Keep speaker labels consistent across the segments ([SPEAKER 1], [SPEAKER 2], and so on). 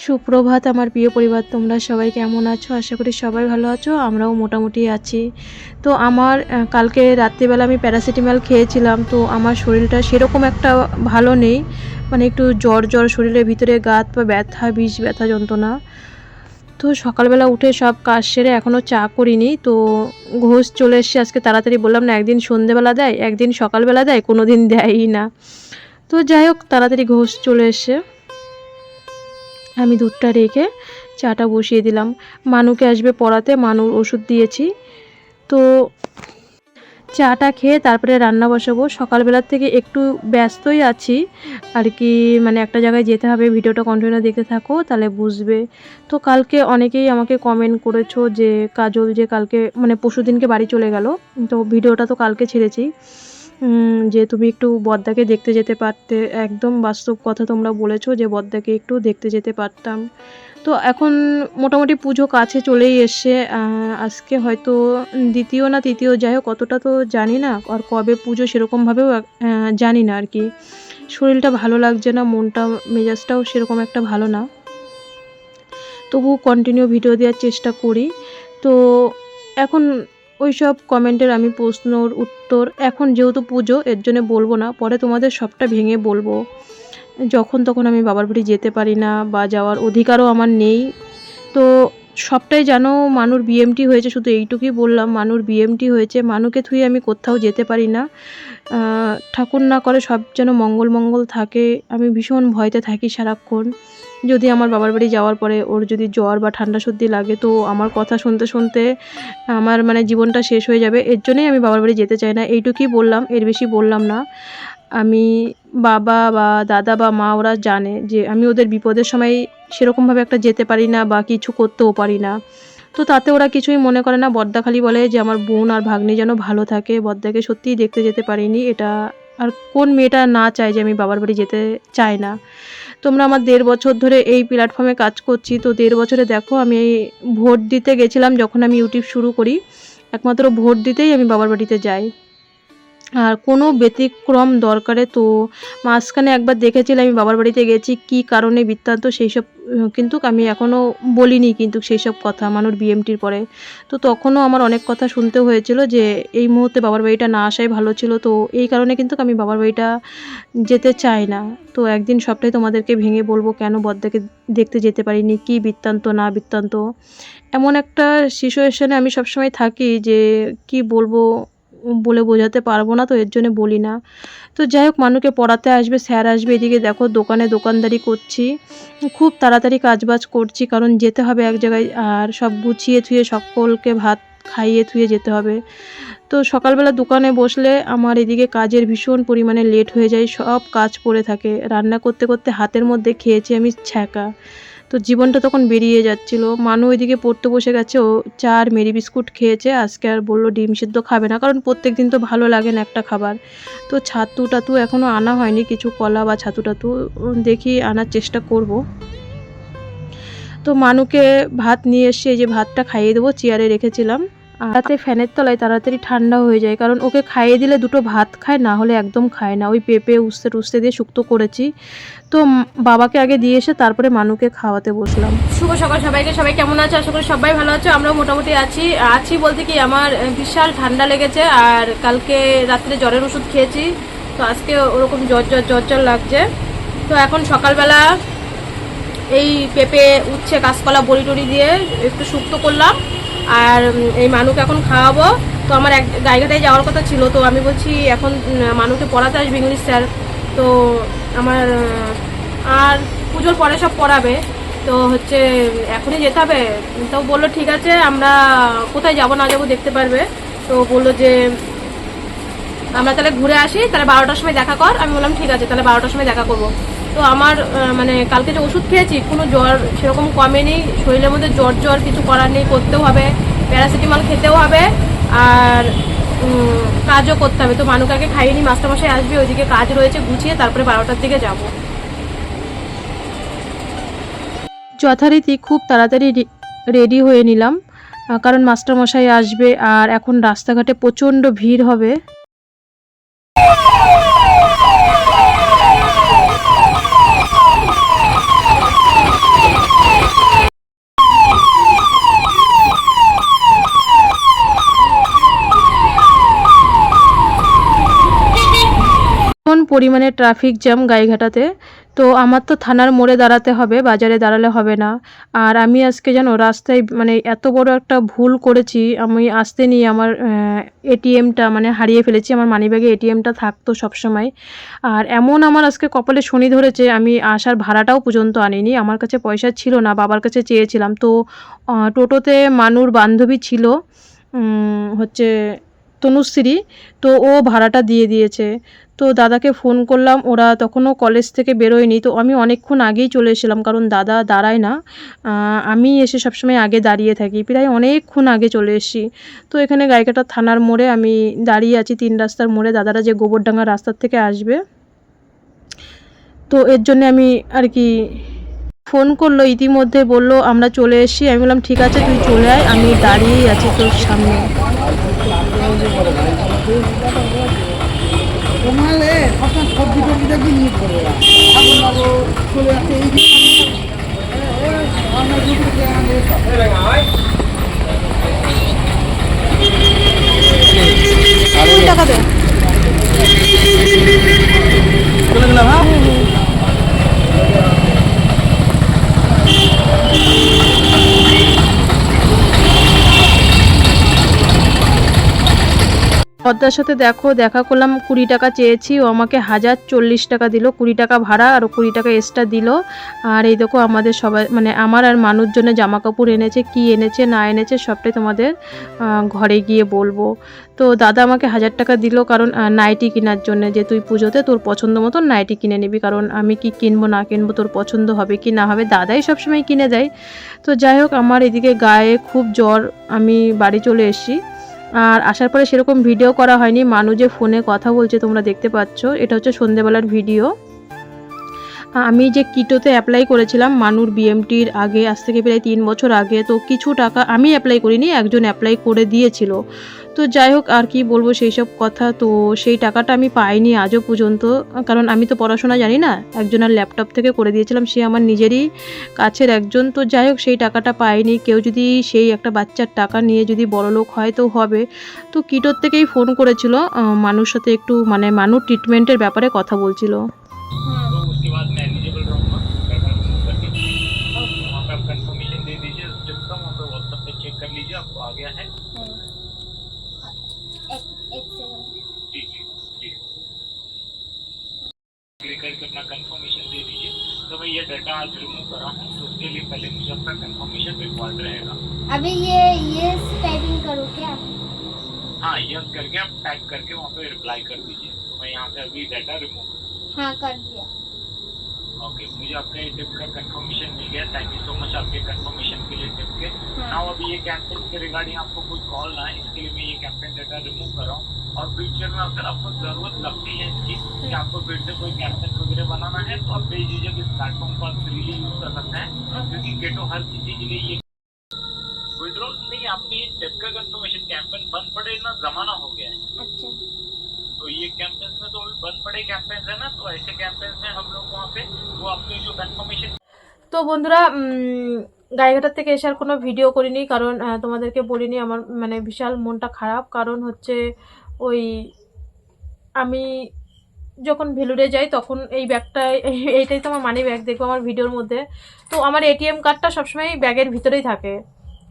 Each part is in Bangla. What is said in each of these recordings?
[SPEAKER 1] সুপ্রভাত আমার প্রিয় পরিবার, তোমরা সবাই কেমন আছো? আশা করি সবাই ভালো আছো। আমরাও মোটামুটি আছি। তো আমার কালকে রাত্রিবেলা আমি প্যারাসিটামল খেয়েছিলাম। তো আমার শরীরটা সেরকম একটা ভালো নেই, মানে একটু জ্বর জ্বর শরীরের ভিতরে, গা হাত পা ব্যথা, বিষ ব্যথা যন্ত্রণা। তো সকালবেলা উঠে সব কাজ সেরে এখনও চা করিনি। তো ঘোষ চলে এসছে আজকে তাড়াতাড়ি, বললাম না একদিন সন্ধেবেলা দেয় একদিন সকালবেলা দেয়, কোনো দিন দেয়ই না। তো যাই হোক তাড়াতাড়ি ঘোষ চলে এসছে, আমি দুধটা রেখে চাটা বসিয়ে দিলাম। মানুকে আসবে পড়াতে, মানুর ওষুধ দিয়েছি। তো চাটা খেয়ে তারপরে রান্না বসাবো। সকালবেলার থেকে একটু ব্যস্তই আছি আর কি, মানে একটা জায়গায় যেতে হবে। ভিডিওটা কন্টিনিউ দেখতে থাকো তাহলে বুঝবে। তো কালকে অনেকেই আমাকে কমেন্ট করেছো যে কাজল যে কালকে মানে পরশুদিনকে বাড়ি চলে গেল। তো ভিডিওটা তো কালকে ছেড়েছি, যে তুমি একটু বদ্দাকে দেখতে যেতে পারতে। একদম বাস্তব কথা তোমরা বলেছো যে বদ্দাকে একটু দেখতে যেতে পারতাম। তো এখন মোটামুটি পুজো কাছে চলেই এসছে। আজকে হয়তো দ্বিতীয় না তৃতীয়, যাই হোক অতটা তো জানি না, আর কবে পুজো সেরকমভাবেও জানি না আর কি। শরীরটা ভালো লাগছে না, মনটা মেজাজটাও সেরকম একটা ভালো না, তবু কন্টিনিউ ভিডিও দেওয়ার চেষ্টা করি। তো এখন ওই সব কমেন্টের আমি প্রশ্নর উত্তর এখন যেহেতু পুজো এর জন্য বলবো না, পরে তোমাদের সবটা ভেঙে বলবো। যখন তখন আমি বাবার বাড়ি যেতে পারি না, বা যাওয়ার অধিকারও আমার নেই। তো সবটাই জানো, মানুর বিএমটি হয়েছে, শুধু এইটুকুই বললাম, মানুর বিএমটি হয়েছে, মানুকে থুয়ে আমি কোথাও যেতে পারি না। ঠাকুর না করে সব যেন মঙ্গল মঙ্গল থাকে। আমি ভীষণ ভয়তে থাকি সারাক্ষণ। যদি আমার বাবার বাড়ি যাওয়ার পরে ওর যদি জ্বর বা ঠান্ডা সর্দি লাগে, তো আমার কথা শুনতে শুনতে আমার মানে জীবনটা শেষ হয়ে যাবে। এর জন্যই আমি বাবার বাড়ি যেতে চাই না, এইটুকুই বললাম, এর বেশি বললাম না। আমি বাবা বা দাদা বা মা ওরা জানে যে আমি ওদের বিপদের সময় সেরকমভাবে একটা যেতে পারি না বা কিছু করতেও পারি না। তো তাতে ওরা কিছুই মনে করে না। বদ্দা খালি বলে যে আমার বোন আর ভাগ্নি যেন ভালো থাকে। বদ্দাকে সত্যিই দেখতে যেতে পারিনি, এটা আর কোন মেয়েটা না চায় যে আমি বাবার বাড়ি যেতে চাই না। তোমরা আমার 1.5 বছর ধরে এই প্ল্যাটফর্মে কাজ করছি। তো 1.5 বছরে দেখো, আমি ভোট দিতে গেছিলাম যখন আমি ইউটিউব শুরু করি, একমাত্র ভোট দিতেই আমি বাবার বাড়িতে যাই, আর কোনো ব্যতিক্রম দরকারে তো মাঝখানে একবার দেখেছিলাম আমি বাবার বাড়িতে গেছি, কী কারণে বৃত্তান্ত সেই সব কিন্তু আমি এখনও বলিনি, কিন্তু সেই সব কথা মানুষ বিএমটির পরে। তো তখনও আমার অনেক কথা শুনতে হয়েছিল যে এই মুহূর্তে বাবার বাড়িটা না আসাই ভালো ছিল। তো এই কারণে কিন্তু আমি বাবার বাড়িটা যেতে চাই না। তো একদিন সবটাই তোমাদেরকে ভেঙে বলবো কেন বদ্দাকে দেখতে যেতে পারিনি, কী বৃত্তান্ত না বৃত্তান্ত। এমন একটা সিচুয়েশনে আমি সবসময় থাকি যে কি বলবো, বলে বোঝাতে পারবো না, তো এর জন্য বলি না। তো যাই হোক, মানুষকে পড়াতে আসবে, স্যার আসবে, এদিকে দেখো দোকানে দোকানদারি করছি, খুব তাড়াতাড়ি কাজবাজ করছি, কারণ যেতে হবে এক জায়গায়, আর সব গুছিয়ে থুয়ে সকলকে ভাত খাইয়ে থুয়ে যেতে হবে। তো সকালবেলা দোকানে বসলে আমার এদিকে কাজের ভীষণ পরিমাণে লেট হয়ে যায়, সব কাজ পড়ে থাকে, রান্না করতে করতে হাতের মধ্যে খেয়েছি আমি ছ্যাঁকা। তো জীবনটা তখন বেরিয়ে যাচ্ছিলো। মানু ওইদিকে পড়তে বসে গেছে, ও চা আর মেরি বিস্কুট খেয়েছে। আজকে আর বললো ডিম সিদ্ধ খাবে না, কারণ প্রত্যেক দিন তো ভালো লাগে না একটা খাবার। তো ছাতু টাতু এখনও আনা হয়নি, কিছু কলা বা ছাতু টাতু দেখি আনার চেষ্টা করব। তো মানুকে ভাত নিয়ে এসে এই যে ভাতটা খাইয়ে দেবো, চেয়ারে রেখেছিলাম। আর তাতে ফ্যানের তলায় তাড়াতাড়ি ঠান্ডা হয়ে যায়, কারণ ওকে খাইয়ে দিলে দুটো ভাত খায়, না হলে একদম খায় না। ওই পেঁপে উস্তে টুস্তে দিয়ে শুক্তো করেছি। তো বাবাকে আগে দিয়ে এসে তারপরে মানুকে খাওয়াতে বসলাম। শুভ সকাল সবাইকে, সবাই কেমন আছো? আশা করি সবাই ভালো আছো। আমরাও মোটামুটি আছি বলতে কি, আমার বিশাল ঠান্ডা লেগেছে, আর কালকে রাত্রে জ্বরের ওষুধ খেয়েছি। তো আজকে ওরকম জ্বর লাগছে। তো এখন সকালবেলা এই পেঁপে উচ্ছে কাঁচকলা বড়ি টড়ি দিয়ে একটু শুক্তো করলাম, আর এই মানুকে এখন খাওয়াবো। তো আমার এক জায়গাটায় যাওয়ার কথা ছিল, তো আমি বলছি এখন মানুকে পড়াতে আসবে ইংলিশ স্যার, তো আমার আর পুজোর পরে সব পড়াবে, তো হচ্ছে এখনই যেতে হবে। তো বললো ঠিক আছে, আমরা কোথায় যাবো না যাবো দেখতে পারবে। তো বললো যে আমরা তাহলে ঘুরে আসি, তাহলে 12টার সময় দেখা কর। আমি বললাম ঠিক আছে, তাহলে 12টার সময় দেখা করবো। তো আমার মানে কালকে যে ওষুধ খেয়েছি, কোনো জ্বর সেরকম কমেনি, শরীরের মধ্যে জ্বর কিছু করার নেই, করতেও হবে, প্যারাসিটামল খেতেও হবে, আর কাজও করতে হবে। তো মানুকাকে খাইয়ে নি, মাস্টারমশাই আসবে, ওইদিকে কাজ রয়েছে, গুছিয়ে তারপরে 12টার দিকে যাব। যথারীতি খুব তাড়াতাড়ি রেডি হয়ে নিলাম, কারণ মাস্টারমশাই আসবে, আর এখন রাস্তাঘাটে প্রচণ্ড ভিড় হবে। পরিমাণে ট্রাফিক জ্যাম গাইঘাটাতে। তো আমার তো থানার মোড়ে দাঁড়াতে হবে, বাজারে দাঁড়ালে হবে না। আর আমি আজকে জানো রাস্তায় মানে এত বড় একটা ভুল করেছি, আমি আসতে নিয়ে আমার এটিএমটা মানে হারিয়ে ফেলেছি। আমার মানিব্যাগে এটিএমটা থাকতো সবসময়। আর এমন আমার আজকে কপালে শনি ধরেছে, আমি আসার ভাড়াটাও পর্যন্ত আনিনি। আমার কাছে পয়সা ছিল না, বাবার কাছে চেয়েছিলাম। তো টোটোতে মানুর বান্ধবী ছিল, হচ্ছে তনুশ্রী, তো ও ভাড়াটা দিয়ে দিয়েছে। তো দাদাকে ফোন করলাম, ওরা তখনও কলেজ থেকে বেরোয়নি। তো আমি অনেকক্ষণ আগেই চলে এসেছিলাম, কারণ দাদা দাঁড়ায় না, আমি এসে সবসময় আগে দাঁড়িয়ে থাকি, প্রায় অনেকক্ষণ আগে চলে এসেছি। তো এখানে গাইঘাটা থানার মোড়ে আমি দাঁড়িয়ে আছি, 3 রাস্তার মোড়ে। দাদারা যে গোবরডাঙ্গা রাস্তার থেকে আসবে, তো এর জন্য আমি আর কি ফোন করলো, ইতিমধ্যে বলল আমরা চলে এসেছি। আমি বললাম ঠিক আছে তুই চলে আয়, আমি দাঁড়িয়েই আছি তোর সামনে। টাকা দে চলে গেলাম। হ্যাঁ পদ্মার সাথে দেখা করলাম, 20 টাকা চেয়েছি, ও আমাকে 1040 টাকা দিল। 20 টাকা ভাড়া আর 20 টাকা এক্সট্রা দিল। আর এই দেখো আমাদের সবাই মানে আমার আর মানুষ জন্য জামা কাপড় এনেছে, কি এনেছে না এনেছে সবটাই তোমাদের ঘরে গিয়ে বলবো। তো দাদা আমাকে 1000 টাকা দিল, কারণ নাইটি কেনার জন্য, যে তুই পুজোতে তোর পছন্দ মতন নাইটি কিনে নিবি, কারণ আমি কি কিনবো না কিনবো তোর পছন্দ হবে কি না হবে, দাদাই সবসময় কিনে দেয়। তো যাই হোক, আমার এদিকে গায়ে খুব জ্বর, আমি বাড়ি চলে এসেছি। আর আসার পরে সেরকম ভিডিও করা হয়নি, মানু যে ফোনে কথা বলছে তোমরা দেখতে পাচ্ছ, এটা হচ্ছে সন্ধেবেলার ভিডিও। আমি যে কিটোতে অ্যাপ্লাই করেছিলাম মানুর বিএমটির আগে, আজ থেকে প্রায় 3 বছর আগে, তো কিছু টাকা আমি অ্যাপ্লাই করিনি, একজন অ্যাপ্লাই করে দিয়েছিল। তো যাই হোক, আর কি বলবো সেই সব কথা। তো সেই টাকাটা আমি পাইনি আজও পর্যন্ত, কারণ আমি তো পড়াশোনা জানি না। একজনের ল্যাপটপ থেকে করে দিয়েছিলাম, সে আমার নিজেরই কাছের একজন। তো যাই হোক, সেই টাকাটা পাইনি। কেউ যদি সেই একটা বাচ্চার টাকা নিয়ে যদি বড়লোক হয় তো হবে। তো কিটোর থেকেই ফোন করেছিল, মানুর সাথে একটু মানে মানুর ট্রিটমেন্টের ব্যাপারে কথা বলছিল। तो उसके बाद मैं एलिजिबल रहूँगा, वहाँ पे आप कंफर्मेशन दे दीजिए, जब तक वहाँ पे व्हाट्सएप पे चेक कर लीजिए आपको आ गया है। जी जी जी, क्लिक करके अपना कंफर्मेशन दे दीजिए। तो मैं ये डाटा आज रिमूव कर रहा हूँ, तो उसके लिए पहले मुझे अपना कंफर्मेशन रिक्वायर्ड रहेगा।
[SPEAKER 2] अभी ये टाइपिंग करो क्या?
[SPEAKER 1] हाँ, यस करके आप टाइप करके वहाँ पे रिप्लाई कर दीजिए। तो मैं यहाँ से अभी डाटा रिमूव,
[SPEAKER 2] हाँ कर दिया।
[SPEAKER 1] ओके, मुझे आपका ये टिप का कंफर्मेशन मिल गया। थैंक यू सो मच आपके कंफर्मेशन के लिए, टिप के। नाउ अभी ये कैंपेन के रिगार्डिंग आपको कोई कॉल ना है, इसके लिए मैं ये कैंपेन डाटा रिमूव कर रहा हूँ। और फ्यूचर में अगर आपको जरूरत लगती है इसकी कि आपको फिर से कोई कैंपेन वगैरह बनाना है, तो आप बेझिझक इस प्लेटफॉर्म को आप फ्रीली यूज कर सकते हैं, क्योंकि गेटो हर किसी के लिए ये विड्रॉल नहीं, आपने ये टिप का कंफर्मेशन कैंपेन बंद पड़े ना जमाना हो गया है।
[SPEAKER 2] अच्छा,
[SPEAKER 1] तो ये कैंपेन्स में तो अभी बंद पड़े कैंपेन्स है ना, तो ऐसे कैंपेन्स में हम लोग वहाँ पे वो अपनी जो कंफर्मेशन। তো বন্ধুরা, গাইঘাটার থেকে এসে আর কোনো ভিডিও করিনি, কারণ তোমাদেরকে বলিনি, আমার মানে বিশাল মনটা খারাপ। কারণ হচ্ছে ওই আমি যখন ভেলুরে যাই তখন এই ব্যাগটাই, এইটাই তো আমার মানি ব্যাগ, দেখবো আমার ভিডিওর মধ্যে। তো আমার এটিএম কার্ডটা সবসময় ব্যাগের ভিতরেই থাকে।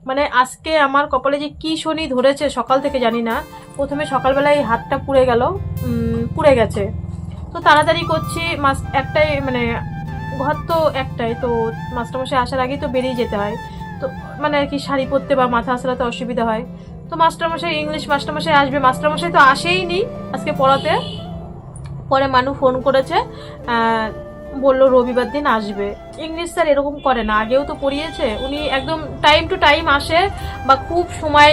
[SPEAKER 1] মানে আজকে আমার কপালে যে কী শনি ধরেছে সকাল থেকে জানি না। প্রথমে সকালবেলায় হাতটা পুড়ে গেল, পুড়ে গেছে। তো তাড়াতাড়ি করছি, একটাই মানে ঘর তো একটাই, তো মাস্টারমশাই আসার আগেই তো বেরিয়ে যেতে হয়। তো মানে আর কি শাড়ি পরতে বা মাথা আসলাতে অসুবিধা হয়। তো মাস্টারমশাই, ইংলিশ মাস্টারমশাই আসবে, মাস্টারমশাই তো আসেই নি আজকে পড়াতে। পরে মানু ফোন করেছে, বললো রবিবার দিন আসবে। ইংলিশ স্যার এরকম করে না, আগেও তো পড়িয়েছে, উনি একদম টাইম টু টাইম আসে বা খুব সময়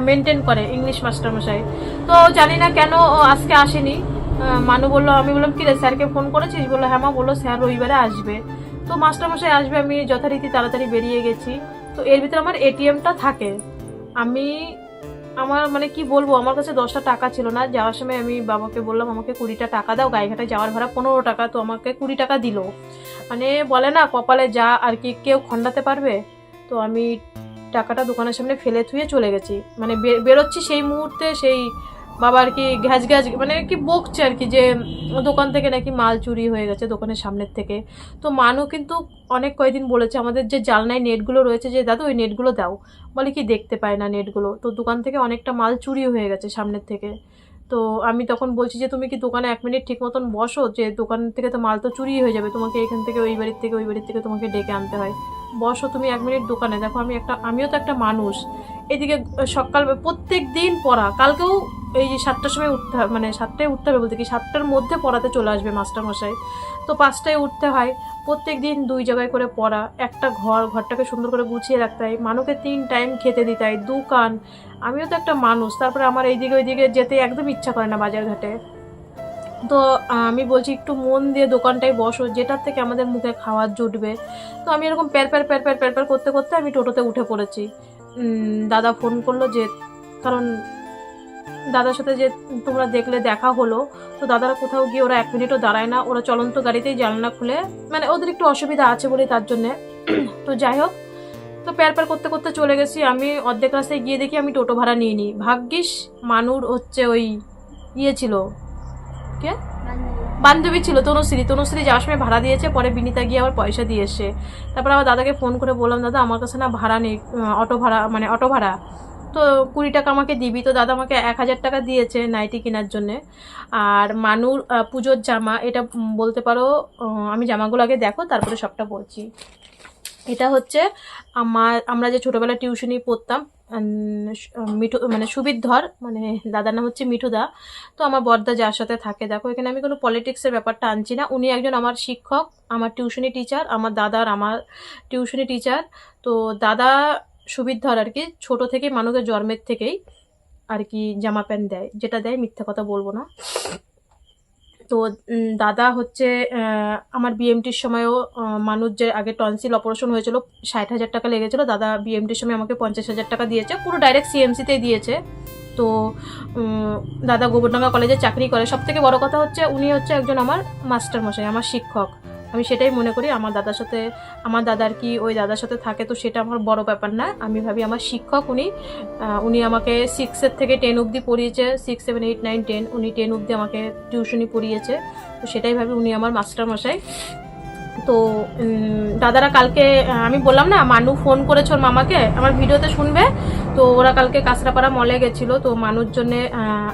[SPEAKER 1] মেনটেন করে ইংলিশ মাস্টারমশাই। তো জানি না কেন আজকে আসেনি। মানু বললো, আমি বললাম কি রে স্যারকে ফোন করেছিস? বললো হ্যাঁ মা, বললো স্যার রবিবারে আসবে। তো মাস্টারমশাই আসবে, আমি যথারীতি তাড়াতাড়ি বেরিয়ে গেছি। তো এর ভিতরে আমার এটিএমটা থাকে। আমার মানে কি বলবো, আমার কাছে 10টা টাকা ছিল না। যাওয়ার সময় আমি বাবাকে বললাম আমাকে 20টা টাকা দাও, গাইঘাটায় যাওয়ার ভাড়া 15 টাকা, তো আমাকে 20 টাকা দিল। মানে বলে না কপালে যা আর কি কেউ খণ্ডাতে পারবে। তো আমি টাকাটা দোকানের সামনে ফেলে থুয়ে চলে গেছি, মানে বেরোচ্ছি সেই মুহূর্তে সেই বাবা আর কি ঘ্যাজ ঘ্যাজ মানে কি বকছে আর কি, যে দোকান থেকে নাকি মাল চুরি হয়ে গেছে দোকানের সামনের থেকে। তো মানু কিন্তু অনেক কয়েকদিন বলেছে আমাদের যে জালনায় নেটগুলো রয়েছে, যে দাদু ওই নেটগুলো দাও, বলে কি দেখতে পায় না নেটগুলো। তো দোকান থেকে অনেকটা মাল চুরি হয়ে গেছে সামনের থেকে। তো আমি তখন বলছি যে তুমি কি দোকানে 1 মিনিট ঠিক মতন বসো, যে দোকান থেকে তো মাল তো চুরি হয়ে যাবে, তোমাকে এখান থেকে ওই বাড়ির থেকে ওই বাড়ির থেকে তোমাকে ডেকে আনতে হয়, বসো তুমি 1 মিনিট দোকানে। দেখো আমিও তো একটা মানুষ। এদিকে সকাল প্রত্যেক দিন পড়া, কালকেও এই 7টার সময় উঠতে হবে, মানে 7টায় উঠতে হবে বলতে কি 7টার মধ্যে পড়াতে চলে আসবে মাস্টারমশাই। তো 5টায় উঠতে হয়, প্রত্যেক দিন 2 জায়গায় করে পড়া, একটা ঘরটাকে সুন্দর করে গুছিয়ে রাখতে হয়, মানুষকে 3 টাইম খেতে দিতে হয়, দোকান। আমিও তো একটা মানুষ, তারপরে আমার এইদিকে ওইদিকে যেতে একদম ইচ্ছা করে না বাজারঘাটে। তো আমি বলছি একটু মন দিয়ে দোকানটায় বসো, যেটার থেকে আমাদের মুখে খাওয়ার জুটবে। তো আমি এরকম প্যার প্যার করতে করতে আমি টোটোতে উঠে পড়েছি। দাদা ফোন করলো, যে কারণ দাদার সাথে যে তোমরা দেখলে দেখা হলো, তো দাদারা কোথাও গিয়ে ওরা 1 মিনিটও দাঁড়ায় না, ওরা চলন্ত গাড়িতেই জানলা খুলে, মানে ওদের একটু অসুবিধা আছে বলে তার জন্যে। তো যাই হোক, তো প্যার করতে করতে চলে গেছি। আমি অর্ধেক রাস্তায় গিয়ে দেখি আমি টোটো ভাড়া নিয়ে নিই। ভাগ্যিস মানুর হচ্ছে ওই ছিল, কে বান্ধবী ছিল, তনুশ্রী যাওয়ার সময় ভাড়া দিয়েছে, পরে বিনিতা গিয়ে আবার পয়সা দিয়ে এসে। তারপর আবার দাদাকে ফোন করে বললাম, দাদা আমার কাছে না ভাড়া নেই, অটো ভাড়া, তো 20 টাকা আমাকে দিবি। তো দাদা আমাকে 1000 টাকা দিয়েছে নাইটি কেনার জন্যে। আর মানুর পুজোর জামা, এটা বলতে পারো, আমি জামাগুলো আগে দেখো তারপরে সবটা বলছি। এটা হচ্ছে আমরা যে ছোটোবেলায় টিউশনি পড়তাম, মিঠু মানে সুবির ধর, মানে দাদার নাম হচ্ছে মিঠুদা। তো আমার বড়দা যার সাথে থাকে, দেখো এখানে আমি কোনো পলিটিক্সের ব্যাপারটা আনছি না, উনি একজন আমার শিক্ষক, আমার টিউশনি টিচার, আমার দাদার আমার টিউশনি টিচার। তো দাদা সুবির ধর আর কি ছোটো থেকে মানুষের জন্মের থেকেই আর কি জামা প্যান্ট দেয়, যেটা দেয় মিথ্যা কথা বলবো না। তো দাদা হচ্ছে আমার বিএমটির সময়ও মানুষ যে আগে টনসিল অপারেশন হয়েছিল 60,000 টাকা লেগেছিলো, দাদা বিএমটির সময় আমাকে 50,000 টাকা দিয়েছে, পুরো ডাইরেক্ট সিএমসিতেই দিয়েছে। তো দাদা গোবরডাঙ্গা কলেজে চাকরি করে। সবথেকে বড় কথা হচ্ছে উনি হচ্ছে একজন আমার মাস্টারমশাই, আমার শিক্ষক। আমি সেটাই মনে করি, আমার দাদার কি ওই দাদার সাথে থাকে, তো সেটা আমার বড় ব্যাপার না। আমি ভাবি আমার শিক্ষক উনি আমাকে 6 থেকে 10 অবধি পড়িয়েছে, 6, 7, 8, 9, 10, উনি 10 অবধি আমাকে টিউশনি পড়িয়েছে। তো সেটাই ভাবি উনি আমার মাস্টারমশাই। তো দাদারা কালকে, আমি বললাম না মানু ফোন করেছে ওর মামাকে, আমার ভিডিওতে শুনবে। তো ওরা কালকে কাঁচরাপাড়া মলে গেছিলো, তো মানুর জন্যে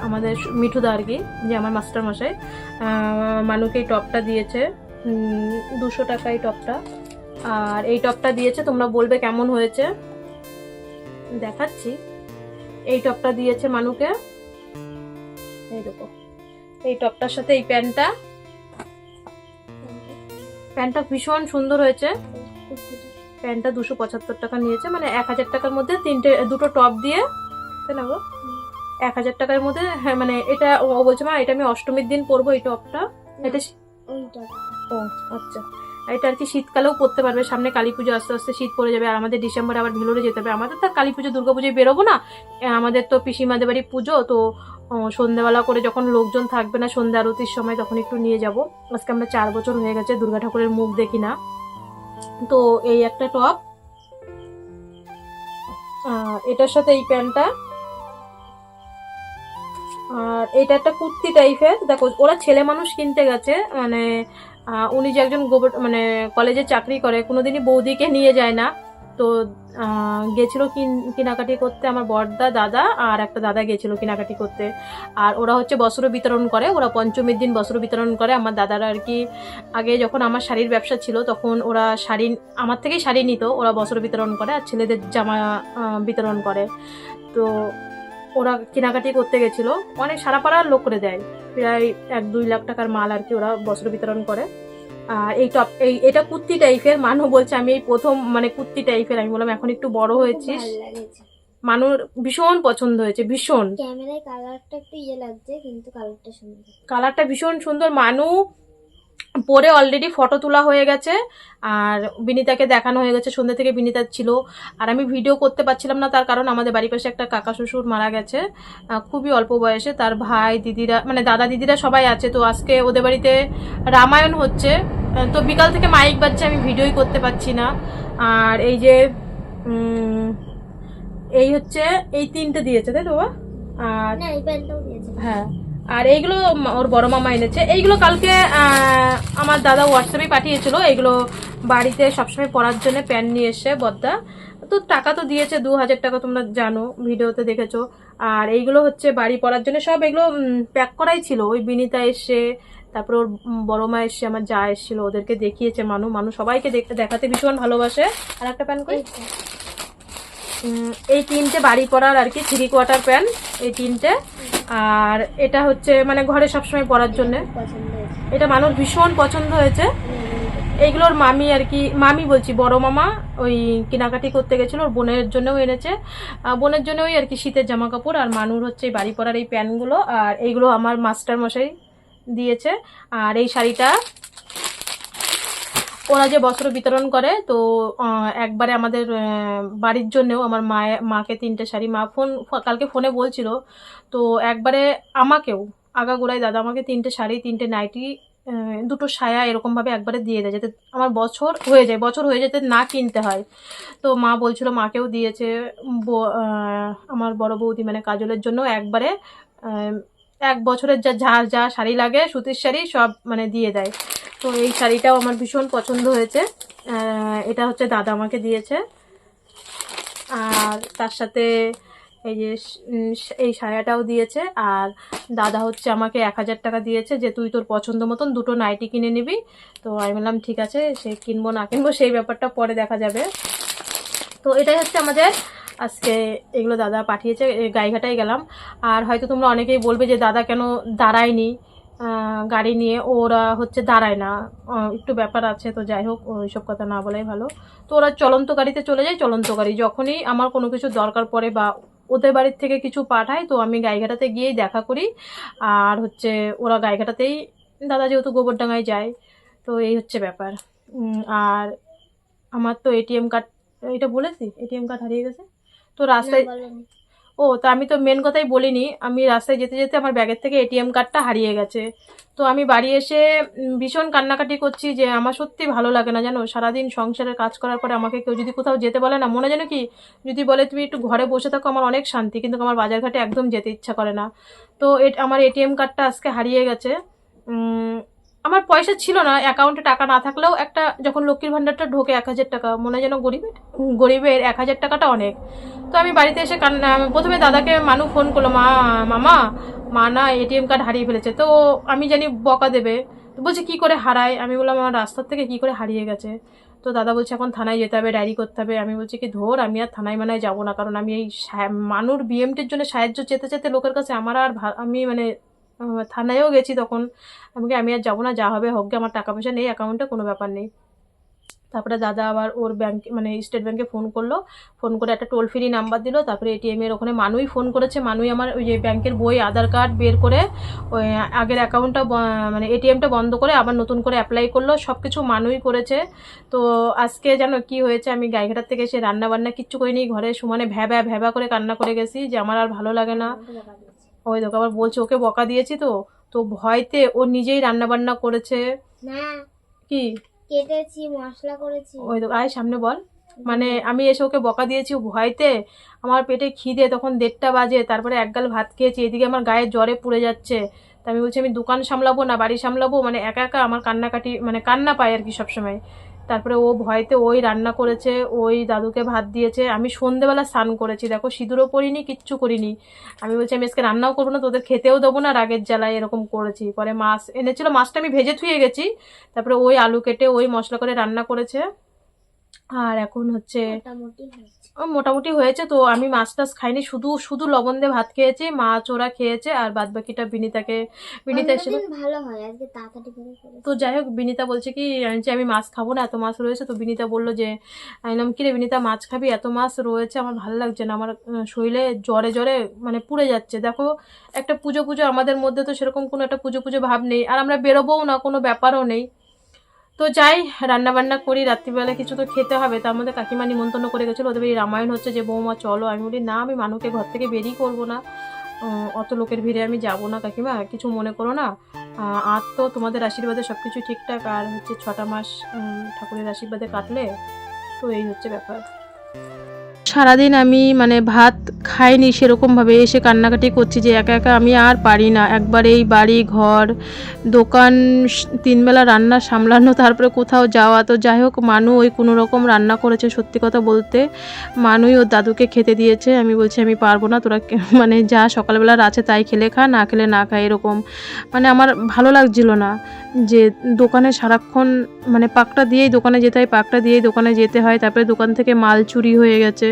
[SPEAKER 1] আমাদের মিঠুদা আর কি, যে আমার মাস্টারমশাই, মানুকে এই টপটা দিয়েছে, 200 টাকা এই টপটা। আর এই টপটা দিয়েছে, তোমরা বলবে কেমন হয়েছে, দেখাচ্ছি। এই টপটা দিয়েছে মানুকে, এই দেখো, এই টপটার সাথে এই প্যান্টটা ভীষণ সুন্দর হয়েছে। প্যান্টটা 275 টাকা নিয়েছে, মানে 1000 টাকার মধ্যে দুটো টপ দিয়ে, তাই না গো, 1000 টাকার মধ্যে। হ্যাঁ, মানে এটা ও বলছে মা এটা আমি অষ্টমীর দিন পরবো এই টপটা। এটা ও আচ্ছা, এটা আর কি শীতকালেও পরতে পারবে, সামনে কালী পুজো আস্তে আস্তে শীত পড়ে যাবে, আর আমাদের ডিসেম্বরে আবার ভেলোরে যেতে হবে। আমাদের তো কালী পুজো দুর্গা পুজোয় বেরোবো না, আমাদের তো পিসিমাদের বাড়ি পুজো, তো সন্ধ্যাবেলা করে যখন লোকজন থাকবে না সন্ধ্যা আরতির সময়, তখন একটু নিয়ে যাব। আজকে আমরা 4 বছর হয়ে গেছে দুর্গা ঠাকুরের মুখ দেখি না। তো এই একটা টপ, এটার সাথে এই প্যান্টটা, আর এটা একটা কুর্তি টাইপের। দেখো ওরা ছেলে মানুষ কিনতে গেছে, মানে উনি যে একজন মানে কলেজে চাকরি করে, কোনোদিনই বৌদিকে নিয়ে যায় না। তো গেছিল কেনাকাটি করতে, আমার বড়দা, দাদা আর একটা দাদা গেছিল কেনাকাটি করতে। আর ওরা হচ্ছে বস্ত্র বিতরণ করে, ওরা পঞ্চমীর দিন বস্ত্র বিতরণ করে। আমার দাদারা আর কি আগে যখন আমার শাড়ির ব্যবসা ছিল, তখন ওরা আমার থেকেই শাড়ি নিত, ওরা বস্ত্র বিতরণ করে আর ছেলেদের জামা বিতরণ করে। তো ওরা কেনাকাটি করতে গেছিল, অনেক সারা পাড়ার লোক করে দেয়, প্রায় 1-2 লাখ টাকার মাল আর কি ওরা বস্ত্র বিতরণ করে। এই টপ এটা কুর্তি টাইপের, মানু বলছে আমি এই প্রথম মানে কুর্তি টাইপের। আমি বললাম এখন একটু বড় হয়েছিস, মানুর ভীষণ পছন্দ হয়েছে, ভীষণ।
[SPEAKER 2] ক্যামেরায় কালারটা একটু লাগছে, কিন্তু কালারটা সুন্দর,
[SPEAKER 1] কালারটা ভীষণ সুন্দর। মানু পরে অলরেডি ফটো তোলা হয়ে গেছে, আর বিনিতাকে দেখানো হয়ে গেছে, সন্ধ্যা থেকে বিনিতা ছিল। আর আমি ভিডিও করতে পারছিলাম না, তার কারণ আমাদের বাড়ির পাশে একটা কাকা শ্বশুর মারা গেছে, খুবই অল্প বয়সে। তার ভাই দিদিরা, মানে দাদা দিদিরা সবাই আছে। তো আজকে ওদের বাড়িতে রামায়ণ হচ্ছে, তো বিকাল থেকে মাইক বাজছে, আমি ভিডিওই করতে পারছি না। আর এই যে এই হচ্ছে এই 3টে দিয়েছে, তাই তো বাবা? আর
[SPEAKER 2] না এই প্যান্টটাও দিয়েছে।
[SPEAKER 1] হ্যাঁ, আর এইগুলো ওর বড় মামা এনেছে। এইগুলো কালকে আমার দাদা হোয়াটসঅ্যাপে পাঠিয়েছিল। এইগুলো বাড়িতে সবসময় পরার জন্য প্যান্ট নিয়ে এসে বদ্দা, তো টাকা তো দিয়েছে 2000 টাকা, তোমরা জানো, ভিডিওতে দেখেছো। আর এইগুলো হচ্ছে বাড়ি পরার জন্য সব, এগুলো প্যাক করাই ছিল। ওই বিনিতা এসে, তারপর ওর বড় মা এসে, আমার যা এসেছিল, ওদেরকে দেখিয়েছে। মানুষ সবাইকে দেখাতে ভীষণ ভালোবাসে। আর একটা প্যান্ট কই, এই তিনটে বাড়ি পরার আর কি 3/4 প্যান্ট, এই তিনটে। আর এটা হচ্ছে মানে ঘরে সবসময় পরার জন্য,
[SPEAKER 2] পছন্দ হয়েছে।
[SPEAKER 1] এটা মানুষ ভীষণ পছন্দ হয়েছে। এইগুলোর মামি আর কি, মামি বলছি বড় মামা, ওই কেনাকাটি করতে গেছিল, ওর বোনের জন্যও এনেছে। বোনের জন্য ওই আর কি শীতের জামা কাপড়। আর মানুর হচ্ছে এই বাড়ি পরার এই প্যান্টগুলো। আর এইগুলো আমার মাস্টার মশাই দিয়েছে। আর এই শাড়িটা ওরা যে বস্ত্র বিতরণ করে, তো একবারে আমাদের বাড়ির জন্যও আমার মাকে 3টে শাড়ি, মা কালকে ফোনে বলছিল, তো একবারে আমাকেও আগাগোড়াই দাদা আমাকে 3টে শাড়ি, 3টে নাইটি, 2টো সায়া এরকমভাবে একবারে দিয়ে দেয়, যাতে আমার বছর হয়ে যায় যাতে না কিনতে হয়। তো মা বলছিল মাকেও দিয়েছে। আমার বড় বৌদি মানে কাজলের জন্য একবারে 1 বছরের যা যা শাড়ি লাগে, সুতির শাড়ি সব মানে দিয়ে দেয়। তো এই শাড়িটাও আমার ভীষণ পছন্দ হয়েছে। এটা হচ্ছে দাদা আমাকে দিয়েছে। আর তার সাথে এই যে এই সায়াটাও দিয়েছে। আর দাদা হচ্ছে আমাকে 1000 টাকা দিয়েছে, যে তুই তোর পছন্দ মতন 2টো নাইটি কিনে নিবি। তো আমি বললাম ঠিক আছে, সে কিনবো না কিনবো সেই ব্যাপারটা পরে দেখা যাবে। তো এটাই হচ্ছে আমাদের আজকে, এগুলো দাদা পাঠিয়েছে। গাইঘাটায় গেলাম। আর হয়তো তোমরা অনেকেই বলবে যে দাদা কেন দাঁড়ায়নি গাড়ি নিয়ে, ওরা হচ্ছে দাঁড়ায় না, একটু ব্যাপার আছে। তো যাই হোক, ওইসব কথা না বলাই ভালো। তো ওরা চলন্ত গাড়িতে চলে যায়। চলন্ত গাড়ি যখনই আমার কোনো কিছু দরকার পড়ে বা ওদের বাড়ির থেকে কিছু পাঠায়, তো আমি গাইঘাটাতে গিয়েই দেখা করি। আর হচ্ছে ওরা গাইঘাটাতেই, দাদা যেহেতু গোবরডাঙ্গায় যায়, তো এই হচ্ছে ব্যাপার। আর আমার তো এটিএম কার্ড, এটা বলেছি এটিএম কার্ড হারিয়ে গেছে। তো রাস্তায়, ও তা আমি তো মেন কথাই বলিনি, আমি রাস্তায় যেতে যেতে আমার ব্যাগের থেকে এটিএম কার্ডটা হারিয়ে গেছে। তো আমি বাড়ি এসে ভীষণ কান্নাকাটি করছি, যে আমার সত্যি ভালো লাগে না জানো, সারাদিন সংসারের কাজ করার পরে আমাকে কেউ যদি কোথাও যেতে বলে না, মনে যেন কি যদি বলে তুমি একটু ঘরে বসে থাকো, আমার অনেক শান্তি, কিন্তু আমার বাজারঘাটে একদম যেতে ইচ্ছা করে না। তো আমার এটিএম কার্ডটা আজকে হারিয়ে গেছে। আমার পয়সা ছিল না, অ্যাকাউন্টে টাকা না থাকলেও একটা যখন লক্ষ্মীর ভাণ্ডারটা ঢোকে 1000 টাকা, মনে হয় যেন গরিবের 1000 টাকাটা অনেক। তো আমি বাড়িতে এসে প্রথমে দাদাকে মানু ফোন করলো, মামা মা না এটিএম কার্ড হারিয়ে ফেলেছে। তো আমি জানি বকা দেবে, তো বলছে কি করে হারায়। আমি বললাম আমার রাস্তার থেকে কি করে হারিয়ে গেছে। তো দাদা বলছে এখন থানায় যেতে হবে, ডায়েরি করতে হবে। আমি বলছি কি ধর, আমি আর থানায় মানায় যাবো না, কারণ আমি এই মানুর বিএমটির জন্য সাহায্য চেতে চেতে লোকের কাছে আমার আর আমি মানে থানায়ও গেছি তখন। আমি আর যাবো না, যা হবে হোক গে, আমার টাকা পয়সা নেই অ্যাকাউন্টে, কোনো ব্যাপার নেই। তারপরে দাদা আবার ওর ব্যাংক মানে স্টেট ব্যাংকে ফোন করলো, ফোন করে একটা টোল ফ্রি নাম্বার দিল। তারপরে এটিএমের ওখানে মানুই ফোন করেছে, মানুই আমার ওই যে ব্যাংকের বই, আধার কার্ড বের করে ওই আগের অ্যাকাউন্টটা মানে এটিএমটা বন্ধ করে আবার নতুন করে অ্যাপ্লাই করলো, সব কিছু মানুই করেছে। তো আজকে জানো কি হয়েছে, আমি গাইঘাটার থেকে এসে রান্না বান্না কিচ্ছু করিনি, ঘরে সুমানে ভ্যাবা ভ্যাবা করে কান্না করে গেছি, যে আমার আর ভালো লাগে না। ওই দেখো আবার বলছে ওকে বকা দিয়েছি। তো তো ভয়তে ও নিজেই রান্না বান্না করেছে।
[SPEAKER 2] না
[SPEAKER 1] কি
[SPEAKER 2] কেটেছি, মশলা করেছি।
[SPEAKER 1] ওই দেখো, আয় সামনে বল। মানে আমি এসে ওকে বকা দিয়েছি, ও ভয়তে, আমার পেটে খিদে তখন 1:30 বাজে, তারপরে এক গাল ভাত খেয়েছি, এদিকে আমার গায়ে জ্বরে পুড়ে যাচ্ছে। তা আমি বলছি আমি দোকান সামলাবো না বাড়ি সামলাবো, মানে একা একা আমার কান্নাকাটি মানে কান্না পায় আর কি সবসময়। তারপরে ও ভয়তে ওই রান্না করেছে, ওই দাদুকে ভাত দিয়েছে। আমি সন্ধেবেলা স্নান করেছি, দেখো সিঁদুরও পরিনি, কিচ্ছু করিনি। আমি বলছি আমি আজকে রান্নাও করবো না, তোদের খেতেও দেবো না, রাগের জ্বালায় এরকম করেছি। পরে মাছ এনেছিল, মাছটা আমি ভেজে থুয়ে গেছি, তারপরে ওই আলু কেটে ওই মশলা করে রান্না করেছে। আর এখন হচ্ছে মোটামুটি হয়েছে। তো আমি মাছ টাছ খাইনি, শুধু শুধু লবণ দিয়ে ভাত খেয়েছি, মাছ ওরা খেয়েছে, আর বাদ বাকিটা বিনিতা এসে
[SPEAKER 2] ভালো হয় আজকে তাড়াতাড়ি করে।
[SPEAKER 1] তো যাই হোক, বিনিতা বলছে কি যে আমি মাছ খাবো না, এত মাছ রয়েছে। তো বিনিতা বললো যে, আমি নাম কিরে বিনিতা মাছ খাবি, এত মাছ রয়েছে আমার ভালো লাগছে না, আমার শরীরে জ্বরে জ্বরে মানে পুড়ে যাচ্ছে। দেখো একটা পুজো আমাদের মধ্যে তো সেরকম কোনো একটা পুজো ভাব নেই, আর আমরা বেরোবোও না, কোনো ব্যাপারও নেই। তো যাই রান্না বান্না করি, রাত্রিবেলা কিছু তো খেতে হবে। তার মধ্যে কাকিমা নিমন্ত্রণ করে গেছিলো, ওদের বাড়ি রামায়ণ হচ্ছে, যে বৌমা চলো। আমি বলি না, আমি মানুকে ঘর থেকে বেরিয়ে করবো না, অত লোকের ভিড়ে আমি যাবো না কাকিমা, কিছু মনে করো না। আর তো তোমাদের আশীর্বাদে সব কিছু ঠিকঠাক, আর হচ্ছে 6টা মাস ঠাকুরের আশীর্বাদে কাটলে, তো এই হচ্ছে ব্যাপার। সারাদিন আমি মানে ভাত খাইনি সেরকমভাবে, এসে কান্নাকাটি করছি যে একা একা আমি আর পারি না। একবার এই বাড়ি ঘর দোকান 3 বেলা রান্না সামলানো, তারপরে কোথাও যাওয়া। তো যাই হোক, মানু ওই কোনো রকম রান্না করেছে। সত্যি কথা বলতে মানুই ওর দাদুকে খেতে দিয়েছে। আমি বলছি আমি পারবো না, তোরা মানে যা সকালবেলার আছে তাই খেলে খা, না খেলে না খা, এরকম। মানে আমার ভালো লাগছিল না যে দোকানে সারাক্ষণ মানে পাকটা দিয়েই দোকানে যেতে হয়, পাকটা দিয়েই দোকানে যেতে হয়, তারপরে দোকান থেকে মাল চুরি হয়ে গেছে।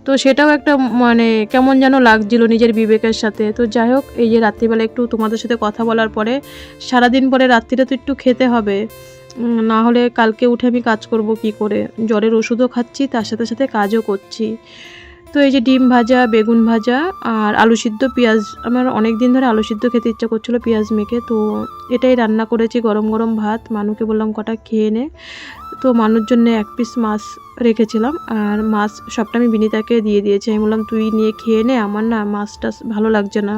[SPEAKER 1] তো সেটাও একটা মানে কেমন যেন লাগছিল নিজের বিবেকের সাথে। তো যাই হোক, এই যে রাত্রিবেলা একটু তোমাদের সাথে কথা বলার পরে, সারাদিন পরে রাত্রিরে তো একটু খেতে হবে, না হলে কালকে উঠে আমি কাজ করব কি করে। জ্বরের ওষুধও খাচ্ছি, তার সাথে সাথে কাজও করছি। তো এই যে ডিম ভাজা, বেগুন ভাজা আর আলু সিদ্ধ, পেঁয়াজ, আমার অনেক দিন ধরে আলু সিদ্ধ খেতে ইচ্ছা করছিলো পেঁয়াজ মেখে, তো এটাই রান্না করেছি। গরম গরম ভাত, মানুকে বললাম কটা খেয়ে নে। তো মানুর জন্য 1 পিস মাছ রেখেছিলাম, আর মাছ সবটা আমি বিনিতাকে দিয়ে দিয়েছি। আমি বললাম তুই নিয়ে খেয়ে নে, আমার না মাছটা ভালো লাগছে না।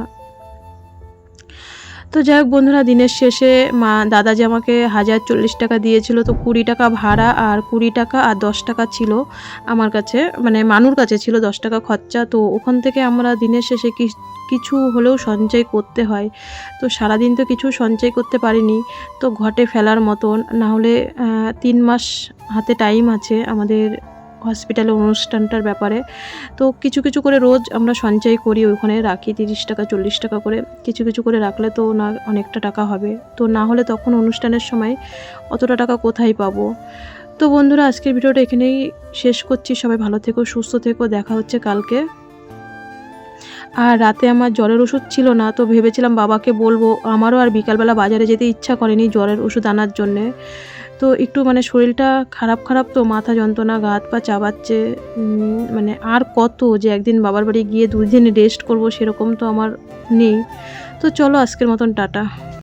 [SPEAKER 1] তো যাই হোক বন্ধুরা, দিনের শেষে দাদা যে আমাকে 1040 টাকা দিয়েছিল, তো 20 টাকা ভাড়া আর 20 টাকা আর 10 টাকা ছিল আমার কাছে, মানে মানুর কাছে ছিল 10 টাকা খরচা। তো ওখান থেকে আমরা দিনের শেষে কিছু হলেও সঞ্চয় করতে হয়। তো সারাদিন তো কিছু সঞ্চয় করতে পারিনি, তো ঘটে ফেলার মতন। না হলে 3 মাস হাতে টাইম আছে আমাদের হসপিটালে অনুষ্ঠানটার ব্যাপারে। তো কিছু কিছু করে রোজ আমরা সঞ্চয় করি, ওখানে রাখি 30 টাকা 40 টাকা করে, কিছু কিছু করে রাখলে তো না অনেকটা টাকা হবে। তো না হলে তখন অনুষ্ঠানের সময় অতটা টাকা কোথায় পাবো। তো বন্ধুরা, আজকের ভিডিওটা এখানেই শেষ করছি। সবাই ভালো থেকো, সুস্থ থেকো, দেখা হচ্ছে কালকে। আর রাতে আমার জ্বরের ওষুধ ছিল না, তো ভেবেছিলাম বাবাকে বলবো। আমারও আর বিকালবেলা বাজারে যেতে ইচ্ছা করেনি জ্বরের ওষুধ আনার জন্যে। তো একটু মানে শরীরটা খারাপ, তো মাথা যন্ত্রণা, গা হাত পা চাবাচ্ছে। মানে আর কত যে একদিন বাবার বাড়ি গিয়ে 2 দিন রেস্ট করব, সেরকম তো আমার নেই। তো চলো আজকের মতন টাটা।